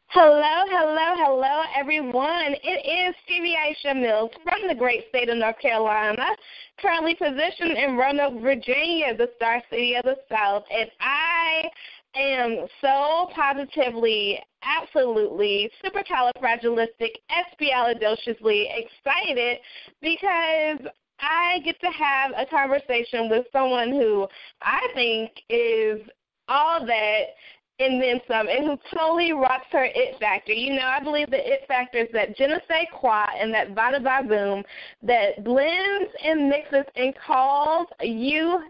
Hello, everyone. It is Stevie Aisha Mills from the great state of North Carolina, currently positioned in Roanoke, Virginia, the Star City of the South, and I am so positively, absolutely, supercalifragilisticexpialidociously excited because I get to have a conversation with someone who I think is all that and then some, and who totally rocks her it factor. You know, I believe the it factor is that je ne sais quoi and that bada ba boom that blends and mixes and calls you.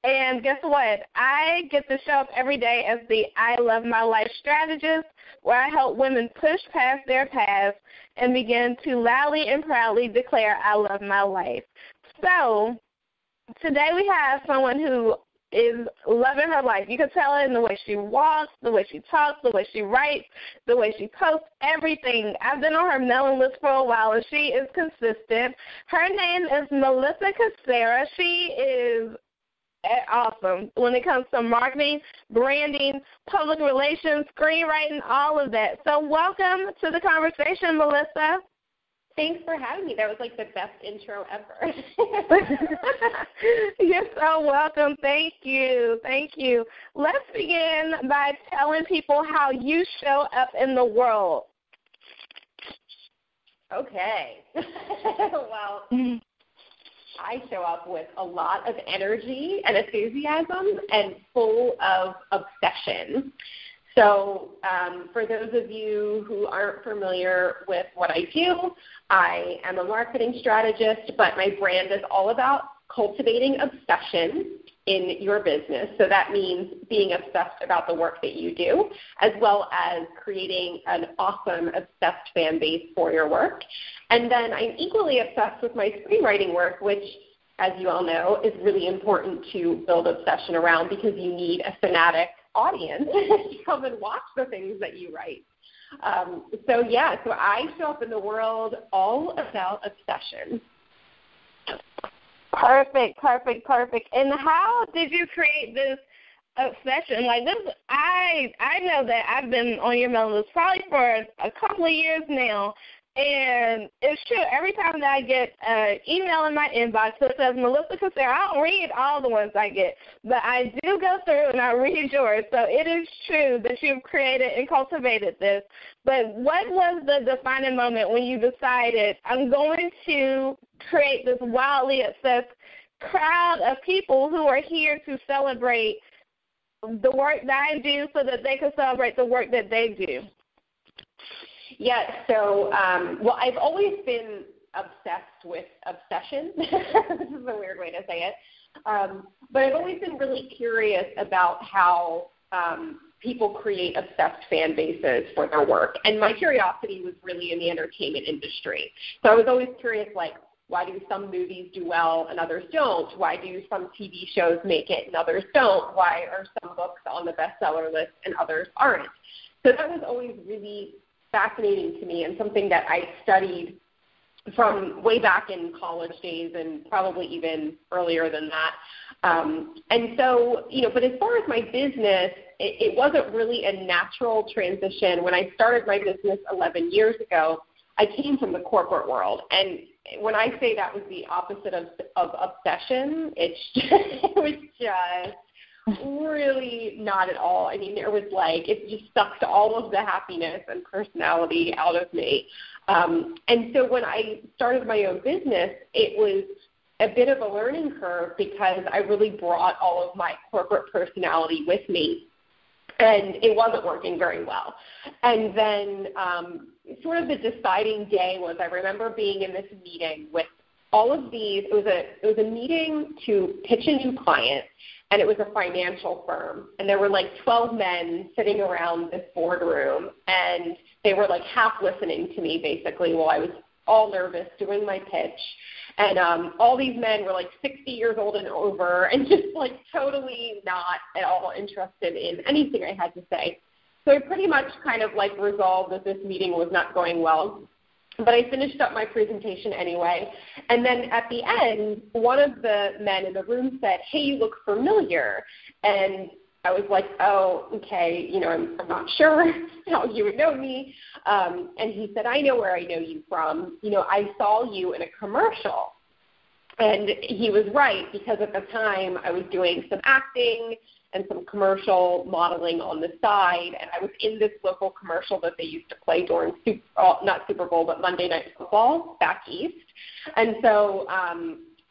And guess what? I get to show up every day as the I Love My Life strategist, where I help women push past their past and begin to loudly and proudly declare I love my life. So today we have someone who is loving her life. You can tell it in the way she walks, the way she talks, the way she writes, the way she posts, everything. I've been on her mailing list for a while, and she is consistent. Her name is Melissa Cassera. She is awesome when it comes to marketing, branding, public relations, screenwriting, all of that. So welcome to the conversation, Melissa. Thanks for having me. That was like the best intro ever. You're so welcome. Thank you. Let's begin by telling people how you show up in the world. Okay. Well, I show up with a lot of energy and enthusiasm and full of obsession. So for those of you who aren't familiar with what I do, I am a marketing strategist, but my brand is all about cultivating obsession in your business. So that means being obsessed about the work that you do, as well as creating an awesome, obsessed fan base for your work. And then I'm equally obsessed with my screenwriting work, which, as you all know, is really important to build obsession around because you need a fanatic audience to come and watch the things that you write. So I show up in the world all about obsession. Perfect. And how did you create this obsession? Like this, I know that I've been on your mailing list probably for a couple of years now. And it's true, every time that I get an email in my inbox that says Melissa Cassera, I don't read all the ones I get, but I do go through and I read yours. So it is true that you've created and cultivated this. But what was the defining moment when you decided, I'm going to create this wildly obsessed crowd of people who are here to celebrate the work that I do so that they can celebrate the work that they do? Yeah, so, I've always been obsessed with obsession. This is a weird way to say it. But I've always been really curious about how people create obsessed fan bases for their work. And my curiosity was really in the entertainment industry. So I was always curious, like, why do some movies do well and others don't? Why do some TV shows make it and others don't? Why are some books on the bestseller list and others aren't? So that was always really fascinating to me and something that I studied from way back in college days and probably even earlier than that. And so, but as far as my business, it wasn't really a natural transition. When I started my business 11 years ago, I came from the corporate world. And when I say that was the opposite of obsession, it was just really not at all. I mean, it was like it just sucked all of the happiness and personality out of me. And so when I started my own business, it was a bit of a learning curve because I really brought all of my corporate personality with me, and it wasn't working very well. And then sort of the deciding day was I remember being in this meeting with all of these. It was a meeting to pitch a new client, and it was a financial firm. And there were like 12 men sitting around this boardroom, and they were like half listening to me basically while I was all nervous doing my pitch. And all these men were like 60 years old and over and just like totally not at all interested in anything I had to say. So I pretty much kind of like resolved that this meeting was not going well. But I finished up my presentation anyway. And then at the end, one of the men in the room said, "Hey, you look familiar." And I was like, oh, okay, I'm not sure how you would know me. And he said, I know where I know you from. I saw you in a commercial. And he was right, because at the time I was doing some acting and some commercial modeling on the side, and I was in this local commercial that they used to play during not Super Bowl, but Monday Night Football back east. And so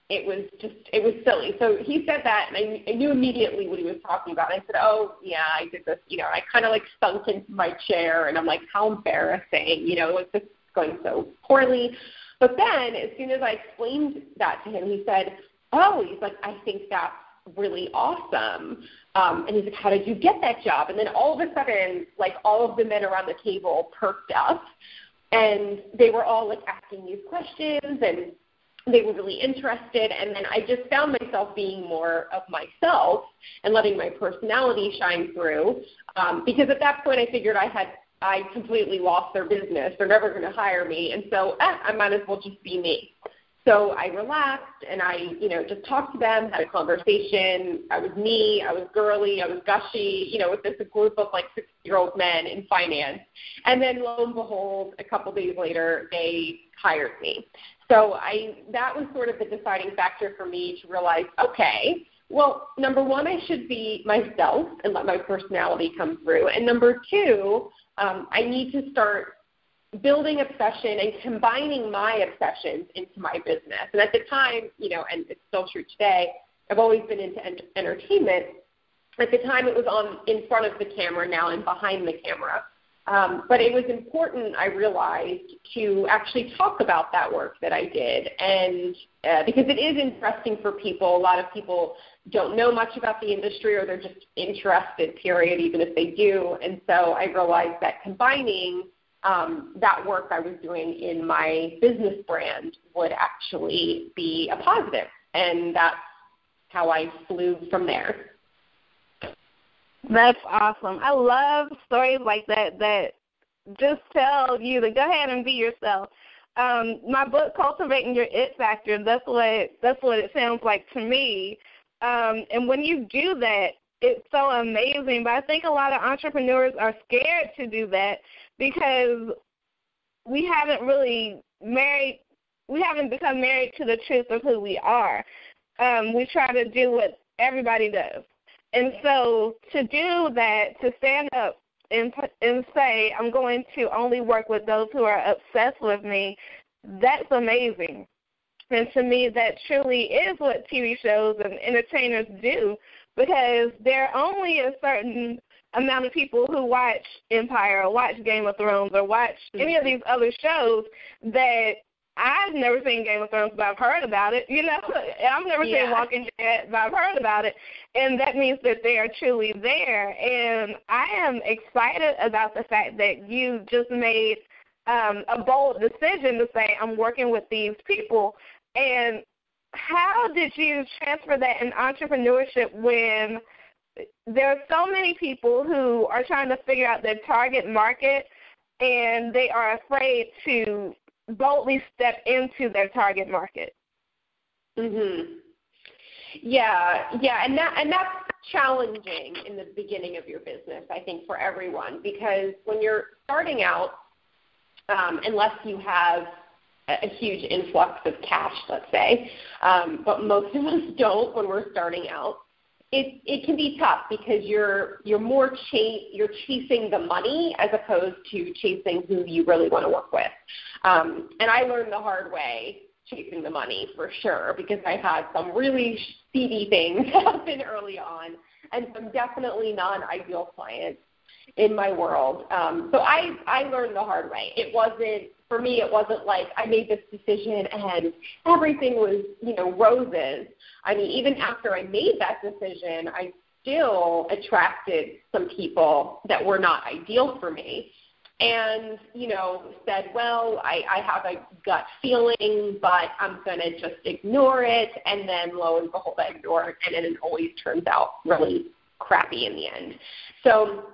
it was silly. So he said that, and I knew immediately what he was talking about. And I said, oh, yeah, I did this. I kind of like sunk into my chair, and I'm like, how embarrassing. It was just going so poorly. But then as soon as I explained that to him, he said, oh, he's like, I think that's really awesome. And he's like, how did you get that job? And then all of a sudden, like, all of the men around the table perked up, and they were all like asking these questions, and they were really interested. And then I just found myself being more of myself and letting my personality shine through, because at that point I figured I completely lost their business. They're never going to hire me. And so I might as well just be me. So I relaxed, and I, just talked to them, had a conversation. I was me. I was girly. I was gushy, with this group of like 60-year-old men in finance. And then lo and behold, a couple days later, they hired me. So that was sort of the deciding factor for me to realize, okay, well, number one, I should be myself and let my personality come through. And number two, I need to start building obsession and combining my obsessions into my business. And at the time, and it's still true today, I've always been into entertainment. At the time, it was in front of the camera. Now I'm behind the camera. But it was important, I realized, to actually talk about that work that I did. And because it is interesting for people. A lot of people don't know much about the industry, or they're just interested, period, even if they do. And so I realized that combining that work I was doing in my business brand would actually be a positive. And that's how I flew from there. That's awesome. I love stories like that just tell you to go ahead and be yourself. My book, Cultivating Your It Factor, that's what it sounds like to me. And when you do that, it's so amazing. But I think a lot of entrepreneurs are scared to do that because we haven't become married to the truth of who we are. We try to do what everybody does. And so to do that, to stand up and say, I'm going to only work with those who are obsessed with me, that's amazing. And to me, that truly is what TV shows and entertainers do, because there are only a certain amount of people who watch Empire or watch Game of Thrones or watch any of these other shows that I've never seen Game of Thrones, but I've heard about it, I've never seen Walking Dead, but I've heard about it, and that means that they are truly there. And I am excited about the fact that you just made a bold decision to say, I'm working with these people. And how did you transfer that in entrepreneurship when there are so many people who are trying to figure out their target market and they are afraid to boldly step into their target market? Mhm. Yeah, and that's challenging in the beginning of your business, I think, for everyone, because when you're starting out, unless you have a huge influx of cash, let's say, but most of us don't when we're starting out, it can be tough because you're chasing the money as opposed to chasing who you really want to work with. And I learned the hard way chasing the money for sure, because I had some really seedy things happen early on and some definitely non-ideal clients in my world. So I learned the hard way. For me, it wasn't like I made this decision and everything was, roses. I mean, even after I made that decision, I still attracted some people that were not ideal for me and, said, well, I have a gut feeling, but I'm going to just ignore it. And then lo and behold, I ignore it, and it always turns out really crappy in the end. So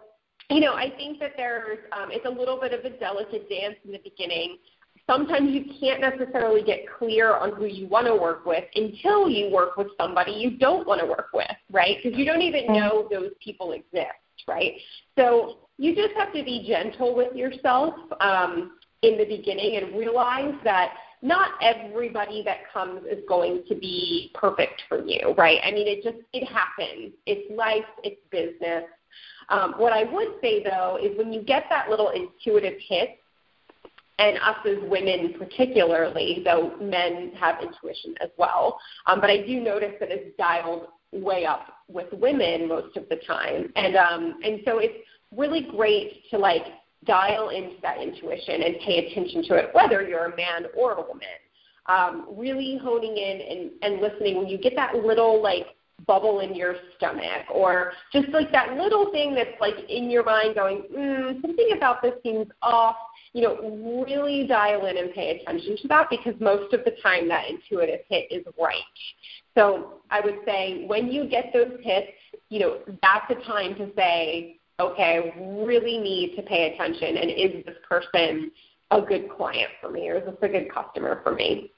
I think that it's a little bit of a delicate dance in the beginning sometimes you can't necessarily get clear on who you want to work with until you work with somebody you don't want to work with, right? Because you don't even know those people exist, right? So you just have to be gentle with yourself in the beginning and realize that not everybody that comes is going to be perfect for you, right? I mean, it happens. It's life. It's business. What I would say, though, is when you get that little intuitive hit, and us as women particularly, though men have intuition as well, but I do notice that it's dialed way up with women most of the time. And so it's really great to, like, dial into that intuition and pay attention to it, whether you're a man or a woman. Really honing in and listening when you get that little, like, bubble in your stomach, or just like that little thing that's like in your mind going, something about this seems off, really dial in and pay attention to that, because most of the time that intuitive hit is right. So I would say when you get those hits, that's the time to say, okay, I really need to pay attention, and is this person a good client for me, or is this a good customer for me?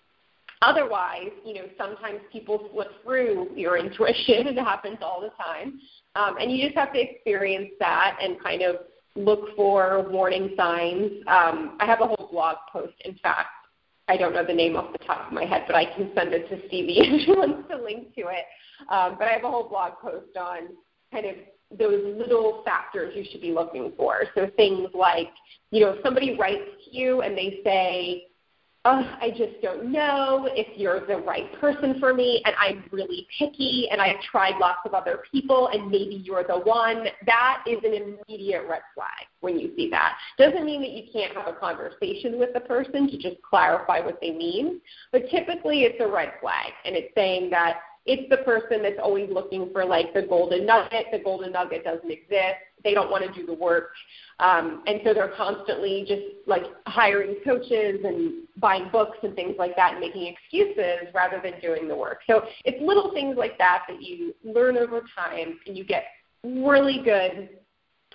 Otherwise, sometimes people slip through your intuition. It happens all the time. And you just have to experience that and kind of look for warning signs. I have a whole blog post, in fact. I don't know the name off the top of my head, but I can send it to Stevie if she wants to link to it. But I have a whole blog post on kind of those little factors you should be looking for. So things like, if somebody writes to you and they say, I just don't know if you're the right person for me, and I'm really picky, and I've tried lots of other people, and maybe you're the one. That is an immediate red flag when you see that. Doesn't mean that you can't have a conversation with the person to just clarify what they mean, but typically it's a red flag, and it's saying that it's the person that's always looking for, like, the golden nugget. The golden nugget doesn't exist. They don't want to do the work. And so they're constantly just, like, hiring coaches and buying books and things like that and making excuses rather than doing the work. So it's little things like that that you learn over time, and you get really good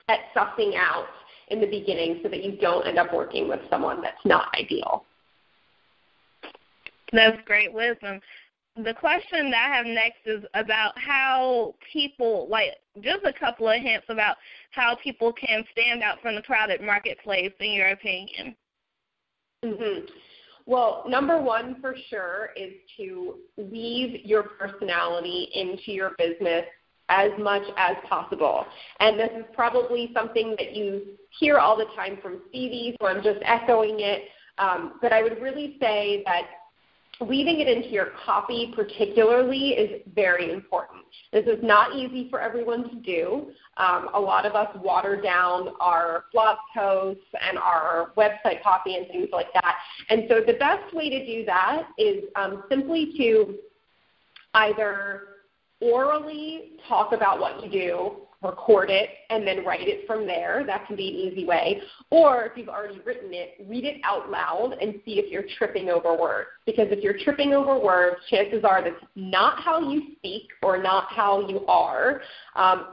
at sussing out in the beginning so that you don't end up working with someone that's not ideal. That's great wisdom. The question that I have next is about how people, like, just a couple of hints about how people can stand out from the crowded marketplace, in your opinion. Mm-hmm. Well, number one for sure is to weave your personality into your business as much as possible. And this is probably something that you hear all the time from Stevie, so I'm just echoing it. But I would really say that weaving it into your copy particularly is very important. This is not easy for everyone to do. A lot of us water down our blog posts and our website copy and things like that. And so the best way to do that is simply to either orally talk about what you do, record it, and then write it from there. That can be an easy way. Or if you've already written it, read it out loud and see if you're tripping over words. Because if you're tripping over words, chances are that's not how you speak or not how you are.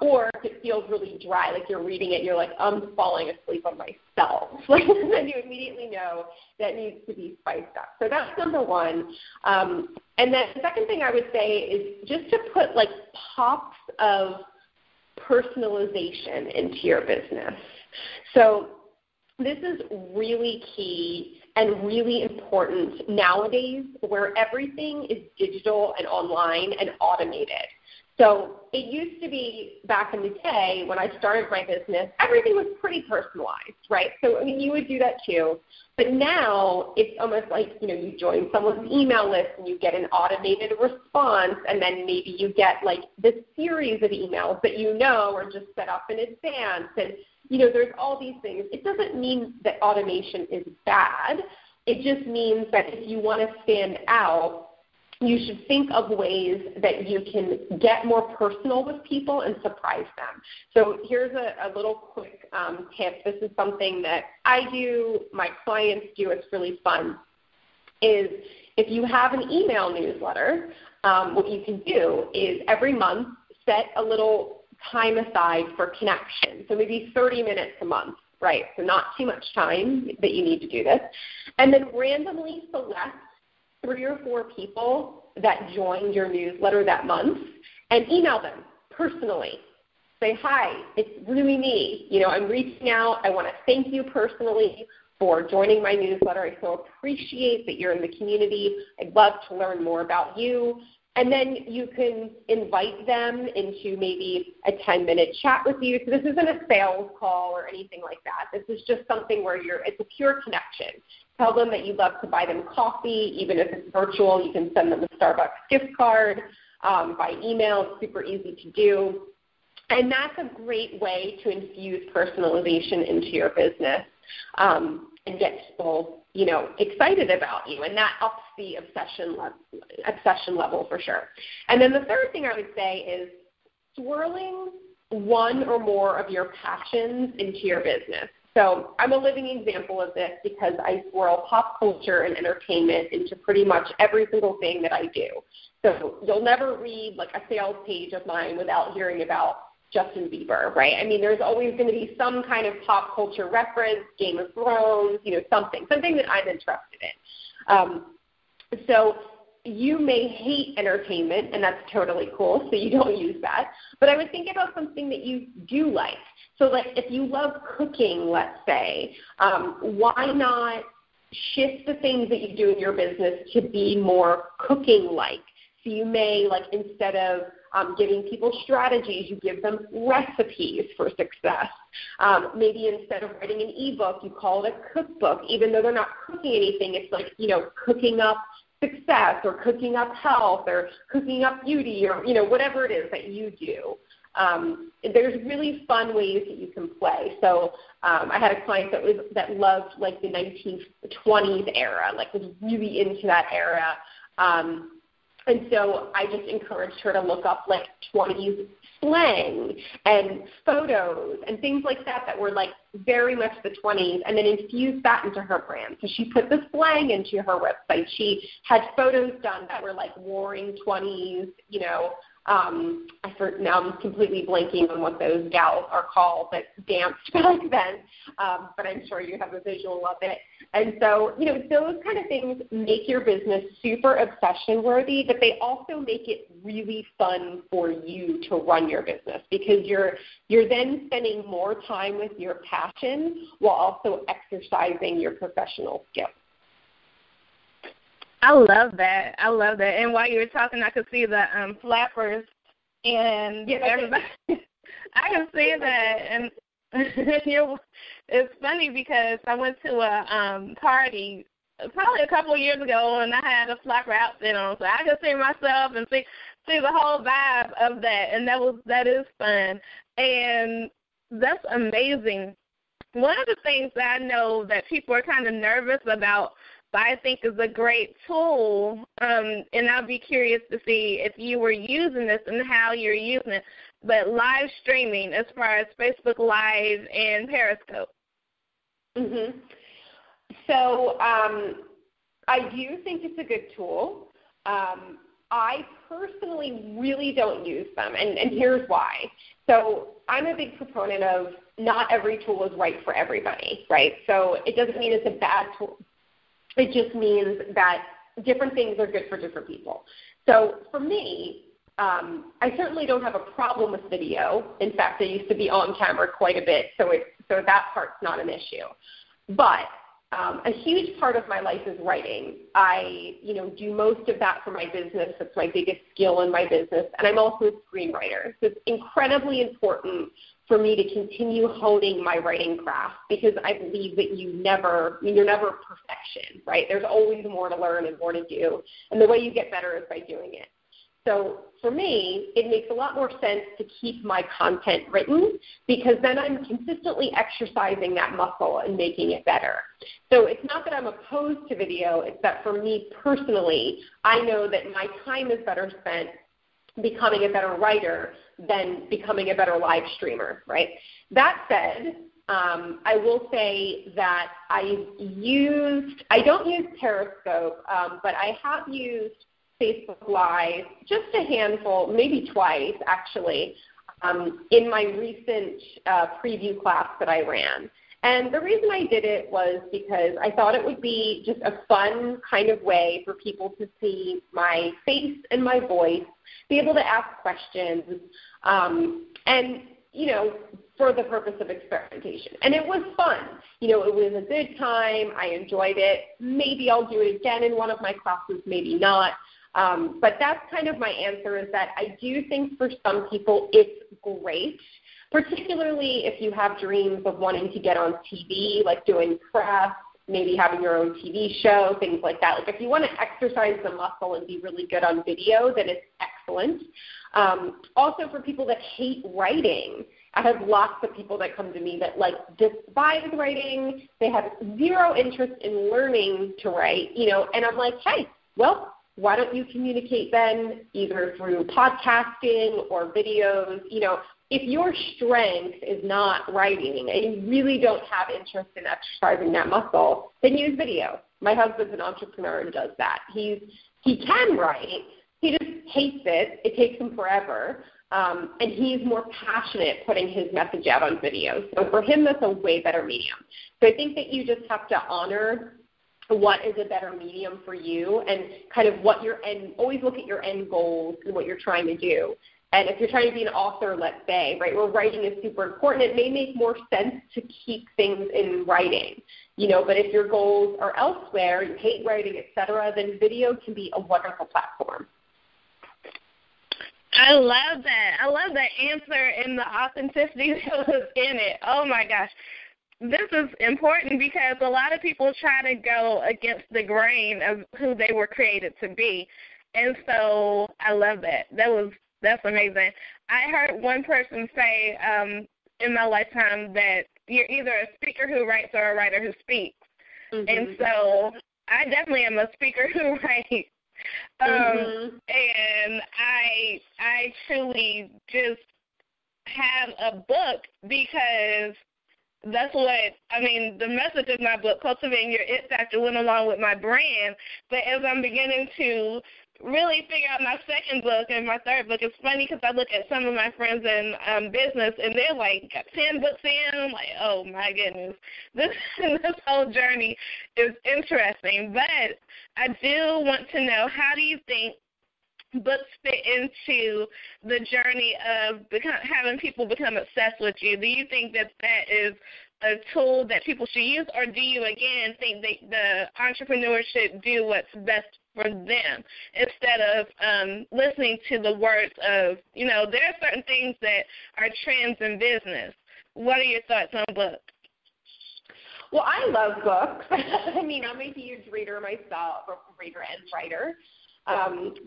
Or if it feels really dry, like you're reading it, you're like, I'm falling asleep on myself. Then you immediately know that needs to be spiced up. So that's number one. And then the second thing I would say is just to put, like, pops of personalization into your business. So this is really key and really important nowadays, where everything is digital and online and automated. So it used to be back in the day when I started my business, everything was pretty personalized, right? So, I mean, you would do that too. But now it's almost like, you join someone's email list and you get an automated response, and then maybe you get, like, this series of emails that are just set up in advance. And, there's all these things. It doesn't mean that automation is bad. It just means that if you want to stand out, you should think of ways that you can get more personal with people and surprise them. So here's a little quick tip. This is something that I do, my clients do, it's really fun, is if you have an email newsletter, what you can do is every month set a little time aside for connection. So maybe 30 minutes a month right? So not too much time that you need to do this. And then randomly select 3 or 4 people that joined your newsletter that month and email them personally. Say, hi, it's really me. I'm reaching out. I want to thank you personally for joining my newsletter. I so appreciate that you're in the community. I'd love to learn more about you. And then you can invite them into maybe a 10-minute chat with you. So this isn't a sales call or anything like that. This is just something where it's a pure connection. Tell them that you'd love to buy them coffee. Even if it's virtual, you can send them a Starbucks gift card by email. It's super easy to do. And that's a great way to infuse personalization into your business and get people, excited about you. And that ups the obsession level for sure. And then the third thing I would say is swirling one or more of your passions into your business. So I'm a living example of this because I swirl pop culture and entertainment into pretty much every single thing that I do. So you'll never read like a sales page of mine without hearing about Justin Bieber, right? I mean, there's always going to be some kind of pop culture reference, Game of Thrones, something that I'm interested in. So you may hate entertainment, and that's totally cool, so you don't use that. But I would think about something that you do like. So like if you love cooking, let's say, why not shift the things that you do in your business to be more cooking-like? So you may, like, instead of giving people strategies, you give them recipes for success. Maybe instead of writing an ebook, you call it a cookbook. Even though they're not cooking anything, it's like, cooking up success or cooking up health or cooking up beauty or, whatever it is that you do. There's really fun ways that you can play. So I had a client that loved, like, the 1920s era, like was really into that era. And so I just encouraged her to look up like 20s slang and photos and things like that were like very much the 20s, and then infuse that into her brand. So she put the slang into her website. She had photos done that were like warring 20s, now I'm completely blanking on what those gals are called that danced back then, but I'm sure you have a visual of it. And so, those kind of things make your business super obsession-worthy, but they also make it really fun for you to run your business because you're then spending more time with your passion while also exercising your professional skills. I love that. And while you were talking, I could see the flappers and everybody. I can see that. And it's funny because I went to a party probably a couple of years ago, and I had a flapper outfit on, so I could see myself and see the whole vibe of that, and that is fun, and that's amazing. One of the things that I know that people are kind of nervous about, but I think is a great tool, and I'll be curious to see if you were using this and how you're using it, but live streaming as far as Facebook Live and Periscope. Mm-hmm. So I do think it's a good tool. I personally really don't use them, and here's why. So I'm a big proponent of not every tool is right for everybody, right? So it doesn't mean it's a bad tool. It just means that different things are good for different people. So for me, I certainly don't have a problem with video. In fact, I used to be on camera quite a bit, so that part's not an issue. But a huge part of my life is writing. I, do most of that for my business. That's my biggest skill in my business. And I'm also a screenwriter. So it's incredibly important for me to continue honing my writing craft because I believe that you're never perfection, right? There's always more to learn and more to do. And the way you get better is by doing it. So for me, it makes a lot more sense to keep my content written because then I'm consistently exercising that muscle and making it better. So it's not that I'm opposed to video. It's that for me personally, I know that my time is better spent becoming a better writer than becoming a better live streamer, right? That said, I will say that I don't use Periscope, but I have used Facebook Live just a handful, maybe twice actually, in my recent preview class that I ran. And the reason I did it was because I thought it would be just a fun kind of way for people to see my face and my voice, be able to ask questions, and, for the purpose of experimentation. And it was fun. It was a good time. I enjoyed it. Maybe I'll do it again in one of my classes, maybe not. But that's kind of my answer, is that I do think for some people it's great, particularly if you have dreams of wanting to get on TV, like doing press, maybe having your own TV show, things like that. Like if you want to exercise the muscle and be really good on video, then it's excellent. Also for people that hate writing, I have lots of people that come to me that despise writing. They have zero interest in learning to write, and I'm like, hey, well, why don't you communicate then either through podcasting or videos? If your strength is not writing and you really don't have interest in exercising that muscle, then use video. My husband's an entrepreneur and does that. He can write. He just hates it. It takes him forever. And he's more passionate putting his message out on video. So for him, that's a way better medium. So I think that you just have to honor what is a better medium for you and kind of always look at your end goals and what you're trying to do. And if you're trying to be an author, let's say, right, where writing is super important, it may make more sense to keep things in writing, but if your goals are elsewhere, you hate writing, et cetera, then video can be a wonderful platform. I love that. I love that answer and the authenticity that was in it. Oh, my gosh. This is important because a lot of people try to go against the grain of who they were created to be. And so I love that. That's amazing. I heard one person say in my lifetime that you're either a speaker who writes or a writer who speaks. Mm-hmm. And so I definitely am a speaker who writes. And I truly just have a book because that's the message of my book, Cultivating Your It Factor, went along with my brand. But as I'm beginning to really figure out my second book and my third book, it's funny because I look at some of my friends in business and they're like, got 10 books in. I'm like, oh my goodness, this whole journey is interesting. But I do want to know, how do you think books fit into the journey of having people become obsessed with you? Do you think that is a tool that people should use, or do you, again, think that the entrepreneur should do what's best for them instead of listening to the words of, there are certain things that are trends in business. What are your thoughts on books? Well, I love books. I'm a huge reader myself, reader and writer.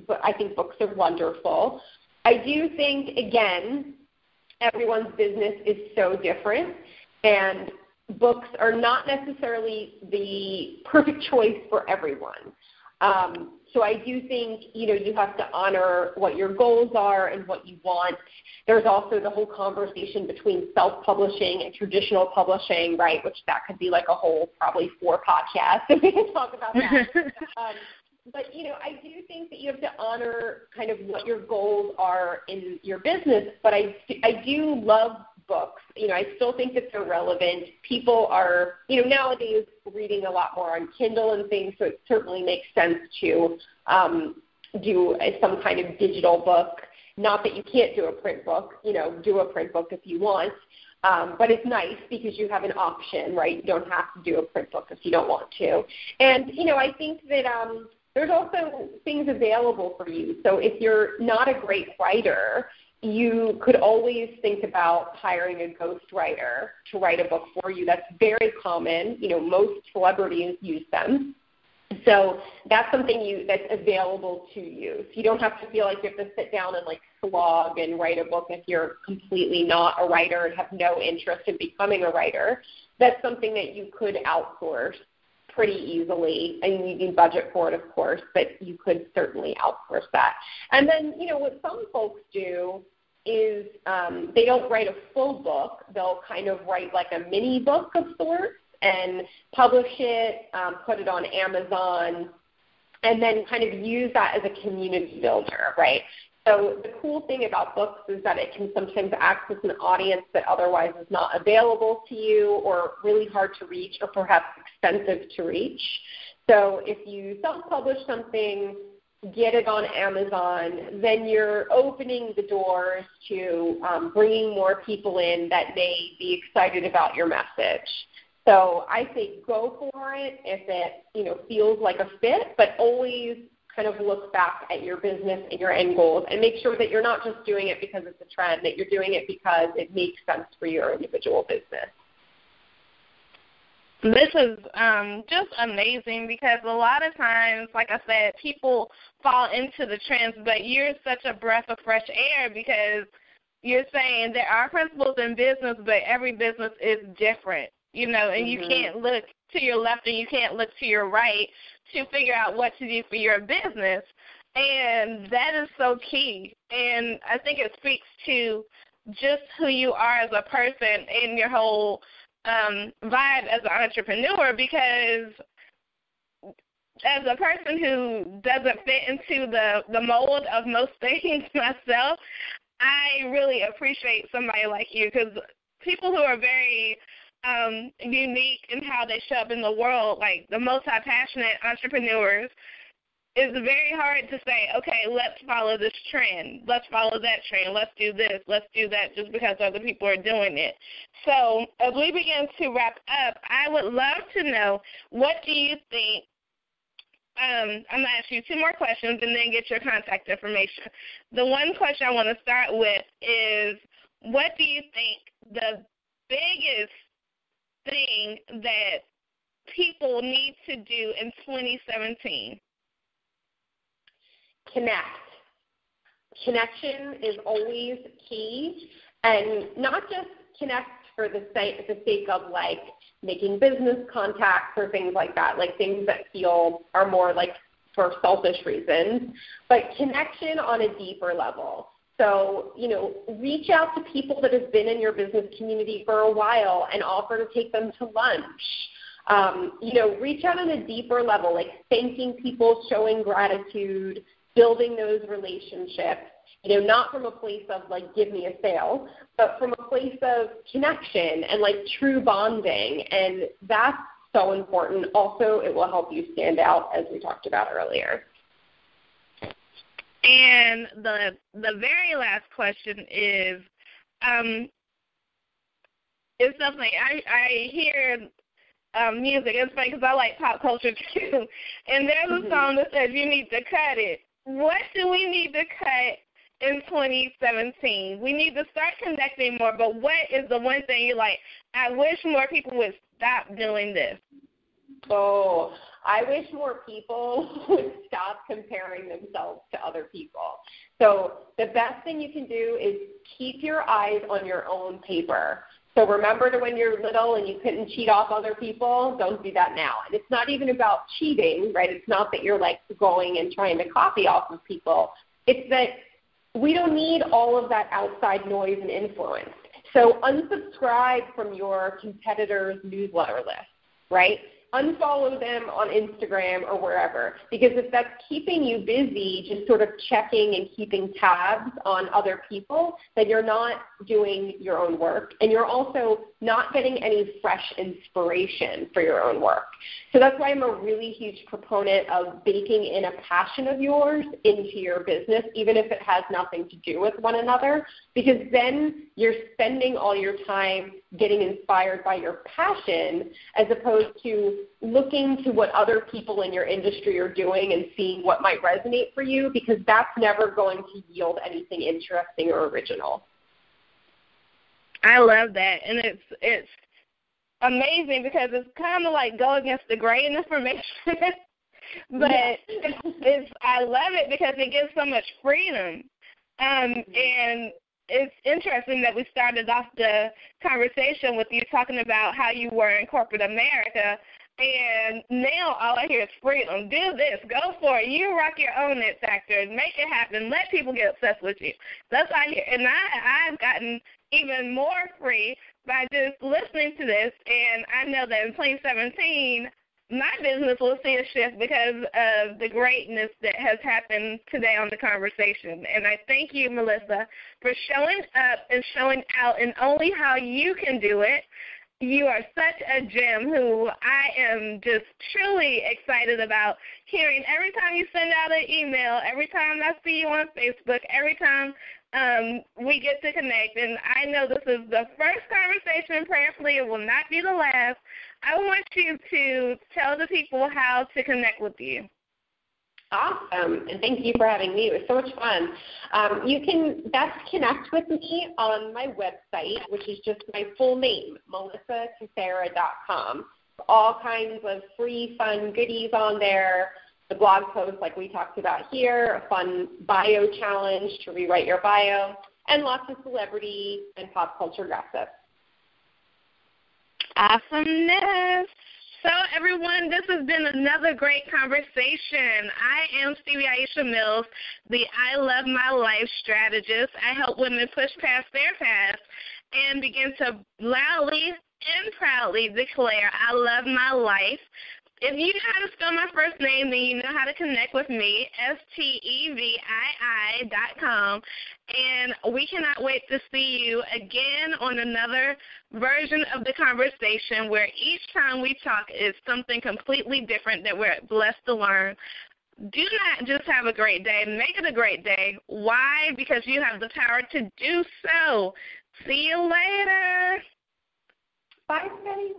But I think books are wonderful. I do think, again, everyone's business is so different, and books are not necessarily the perfect choice for everyone. So I do think, you have to honor what your goals are and what you want. There's also the whole conversation between self-publishing and traditional publishing, right, which that could be like a whole probably 4 podcasts if we can talk about that. But, I do think that you have to honor kind of what your goals are in your business, but I do love books. I still think that they're relevant. People are, nowadays reading a lot more on Kindle and things, so it certainly makes sense to do some kind of digital book. Not that you can't do a print book, do a print book if you want. But it's nice because you have an option, right? You don't have to do a print book if you don't want to. And, I think that there's also things available for you. So if you're not a great writer, you could always think about hiring a ghostwriter to write a book for you. That's very common. Most celebrities use them. So that's something that's available to you. So you don't have to feel like you have to sit down and slog and write a book if you're completely not a writer and have no interest in becoming a writer. That's something that you could outsource pretty easily, and you need budget for it, of course, but you could certainly outsource that. And then, what some folks do is they don't write a full book. They'll kind of write like a mini book of sorts and publish it, put it on Amazon, and then kind of use that as a community builder, right? So the cool thing about books is that it can sometimes access an audience that otherwise is not available to you or really hard to reach or perhaps expensive to reach. So if you self-publish something, get it on Amazon, then you're opening the doors to bringing more people in that may be excited about your message. So I say go for it if it feels like a fit, but always kind of look back at your business and your end goals and make sure that you're not just doing it because it's a trend, that you're doing it because it makes sense for your individual business. This is just amazing because a lot of times, like I said, people fall into the trends, but you're such a breath of fresh air because you're saying there are principles in business, but every business is different, and you can't look to your left and you can't look to your right to figure out what to do for your business. And that is so key. And I think it speaks to just who you are as a person and your whole vibe as an entrepreneur, because as a person who doesn't fit into the mold of most things myself, I really appreciate somebody like you, because people who are very unique in how they show up in the world, like the multi-passionate entrepreneurs, it's very hard to say, okay, let's follow this trend, let's follow that trend, let's do this, let's do that, just because other people are doing it. So as we begin to wrap up, I would love to know, what do you think, I'm going to ask you two more questions and then get your contact information. The one question I want to start with is, what do you think the biggest thing that people need to do in 2017? Connect. Connection is always key, and not just connect for the sake of like making business contacts or things like that, like things that are more like for selfish reasons, but connection on a deeper level. So, reach out to people that have been in your business community for a while and offer to take them to lunch. Reach out on a deeper level, like thanking people, showing gratitude, building those relationships, not from a place of like, give me a sale, but from a place of connection and like true bonding. And that's so important. Also, it will help you stand out, as we talked about earlier. And the very last question is something I hear music. It's funny because I like pop culture too. And there's a song that says you need to cut it. What do we need to cut in 2017? We need to start connecting more, but what is the one thing you're like, I wish more people would stop doing this? Oh, I wish more people would stop comparing themselves to other people. So the best thing you can do is keep your eyes on your own paper. So remember to when you're little and you couldn't cheat off other people, don't do that now. And it's not even about cheating, right? It's not that you're like going and trying to copy off of people. It's that we don't need all of that outside noise and influence. So unsubscribe from your competitor's newsletter list, right? Unfollow them on Instagram or wherever, because if that's keeping you busy just sort of checking and keeping tabs on other people, then you're not doing your own work, and you're also not getting any fresh inspiration for your own work. So that's why I'm a really huge proponent of baking in a passion of yours into your business, even if it has nothing to do with one another, because then you're spending all your time getting inspired by your passion as opposed to looking to what other people in your industry are doing and seeing what might resonate for you, because that's never going to yield anything interesting or original. I love that, and it's amazing because it's kind of like go against the grain information, but I love it because it gives so much freedom, and it's interesting that we started off the conversation with you talking about how you were in corporate America, and now all I hear is freedom. Do this. Go for it. You rock your own it factor. Make it happen. Let people get obsessed with you. That's all I hear. And I've gotten even more free by just listening to this, and I know that in 2017, my business will see a shift because of the greatness that has happened today on The Conversation. And I thank you, Melissa, for showing up and showing out in only how you can do it. You are such a gem who I am just truly excited about hearing every time you send out an email, every time I see you on Facebook, every time we get to connect. And I know this is the first conversation, and prayerfully it will not be the last. I want you to tell the people how to connect with you. Awesome, and thank you for having me. It was so much fun. You can best connect with me on my website, which is just my full name, melissacassera.com. All kinds of free, fun goodies on there, the blog posts like we talked about here, a fun bio challenge to rewrite your bio, and lots of celebrity and pop culture gossip. Awesomeness. So, everyone, this has been another great conversation. I am Stevie Aisha Mills, the I Love My Life strategist. I help women push past their past and begin to loudly and proudly declare, I love my life. If you know how to spell my first name, then you know how to connect with me, STEVII.com. And we cannot wait to see you again on another version of The Conversation where each time we talk is something completely different that we're blessed to learn. Do not just have a great day. Make it a great day. Why? Because you have the power to do so. See you later. Bye, everybody.